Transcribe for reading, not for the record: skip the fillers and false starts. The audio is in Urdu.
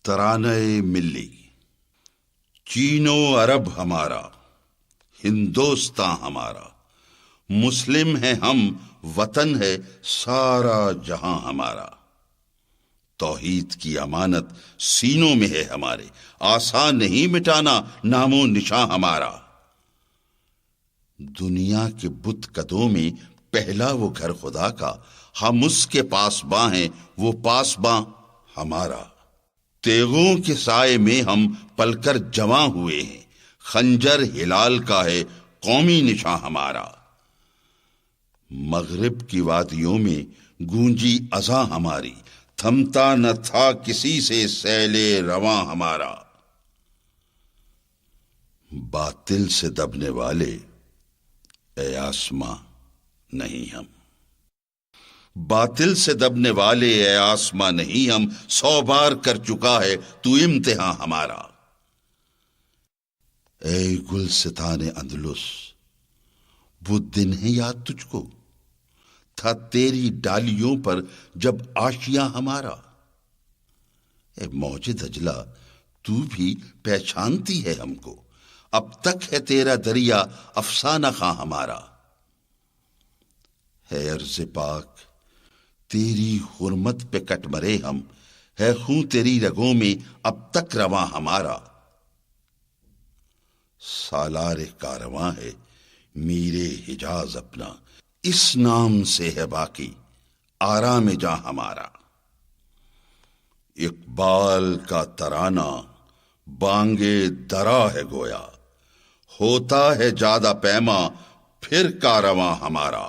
ترانہ ملی۔ چین و عرب ہمارا، ہندوستاں ہمارا، مسلم ہے ہم، وطن ہے سارا جہاں ہمارا۔ توحید کی امانت سینوں میں ہے ہمارے، آسان نہیں مٹانا نام و نشاں ہمارا۔ دنیا کے بت قدوں میں پہلا وہ گھر خدا کا، ہم اس کے پاسباں ہیں، وہ پاسباں ہمارا۔ تیغوں کے سائے میں ہم پل کر جواں ہوئے ہیں، خنجر ہلال کا ہے قومی نشاں ہمارا۔ مغرب کی وادیوں میں گونجی اذاں ہماری، تھمتا نہ تھا کسی سے سیل رواں ہمارا۔ باطل سے دبنے والے اے آسماں نہیں ہم، باطل سے دبنے والے اے آسماں نہیں ہم، 100 بار کر چکا ہے تو امتحان ہمارا۔ اے گلستان اندلس، وہ دن ہے یاد تجھ کو، تھا تیری ڈالیوں پر جب آشیاں ہمارا۔ اے موج دجلہ، تو بھی پہچانتی ہے ہم کو، اب تک ہے تیرا دریا افسانہ خواں ہمارا۔ ہے ارض پاک، تیری حرمت پہ کٹ مرے ہم، ہے خون تیری رگوں میں اب تک رواں ہمارا۔ سالار کارواں ہے میرے حجاز اپنا، اس نام سے ہے باقی آرام جاں ہمارا۔ اقبال کا ترانہ بانگے درا ہے گویا، ہوتا ہے جادہ پیما پھر کارواں ہمارا۔